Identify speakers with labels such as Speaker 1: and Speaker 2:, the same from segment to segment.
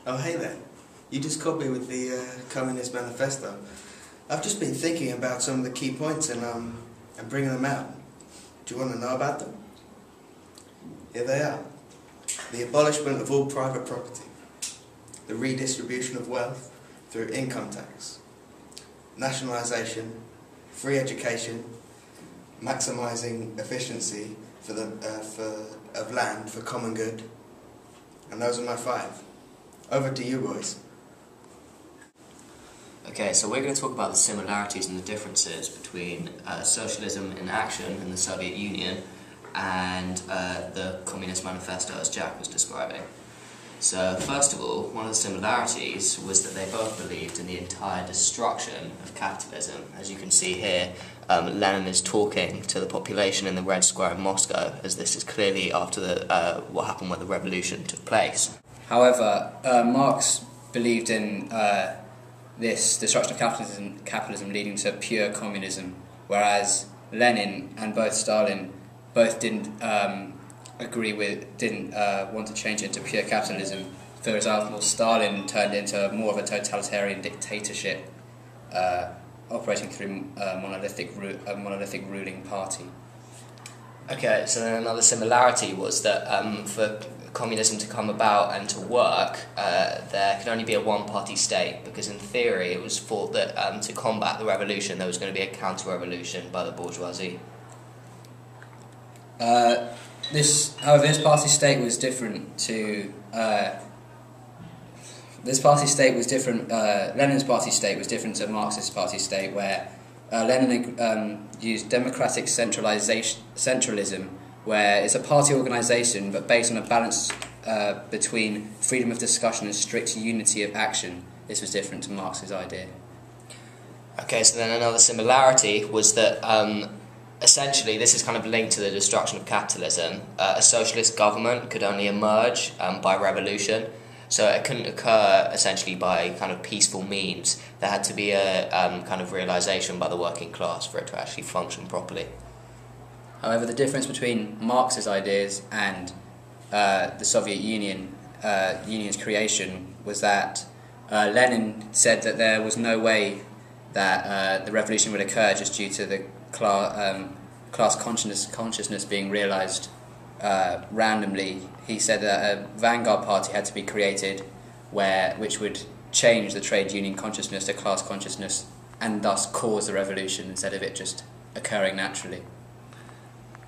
Speaker 1: Oh, hey there. You just caught me with the Communist Manifesto. I've just been thinking about some of the key points and bringing them out. Do you want to know about them? Here they are. The abolishment of all private property. The redistribution of wealth through income tax. Nationalisation. Free education. Maximising efficiency of land for common good. And those are my 5. Over to you, boys.
Speaker 2: Okay, so we're going to talk about the similarities and the differences between socialism in action in the Soviet Union and the Communist Manifesto as Jack was describing. So, first of all, one of the similarities was that they both believed in the entire destruction of capitalism. As you can see here, Lenin is talking to the population in the Red Square in Moscow, as this is clearly after what happened when the revolution took place.
Speaker 3: However, Marx believed in this destruction of capitalism leading to pure communism, whereas Lenin and Stalin both didn't want to change it into pure capitalism. For example, Stalin turned into more of a totalitarian dictatorship, operating through a monolithic ruling party.
Speaker 2: Okay, so then another similarity was that for communism to come about and to work, there could only be a one-party state, because in theory it was thought that to combat the revolution there was going to be a counter-revolution by the bourgeoisie.
Speaker 3: This party state was different to. Lenin's party state was different to Marx's party state, where Lenin used democratic centralism, where it's a party organisation but based on a balance between freedom of discussion and strict unity of action. This was different to Marx's idea.
Speaker 2: Okay, so then another similarity was that essentially this is kind of linked to the destruction of capitalism. A socialist government could only emerge by revolution, so it couldn't occur essentially by kind of peaceful means. There had to be a kind of realisation by the working class for it to actually function properly.
Speaker 3: However, the difference between Marx's ideas and the Soviet Union's creation was that Lenin said that there was no way that the revolution would occur just due to the class consciousness being realised randomly. He said that a vanguard party had to be created which would change the trade union consciousness to class consciousness and thus cause the revolution instead of it just occurring naturally.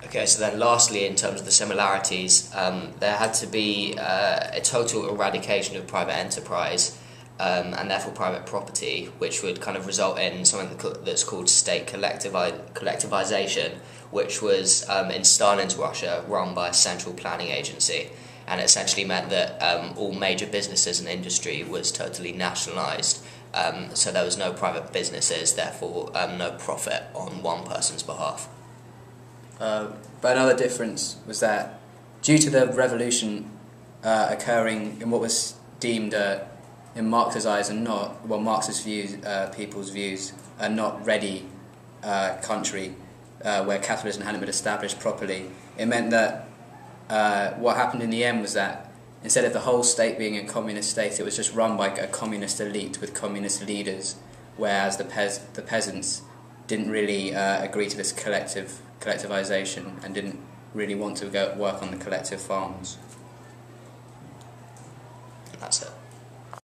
Speaker 2: Okay, so then lastly, in terms of the similarities, there had to be a total eradication of private enterprise and therefore private property, which would kind of result in something that's called state collectivization, which was in Stalin's Russia run by a central planning agency, and it essentially meant that all major businesses and industry was totally nationalised, so there was no private businesses, therefore no profit on one person's behalf.
Speaker 3: But another difference was that due to the revolution occurring in what was deemed in Marx's eyes and not, well, Marx's views, people's views, a not ready country where capitalism hadn't been established properly, it meant that what happened in the end was that instead of the whole state being a communist state, it was just run by a communist elite with communist leaders, whereas the peasants didn't really agree to this collectivization and didn't really want to go work on the collective farms.
Speaker 2: That's it.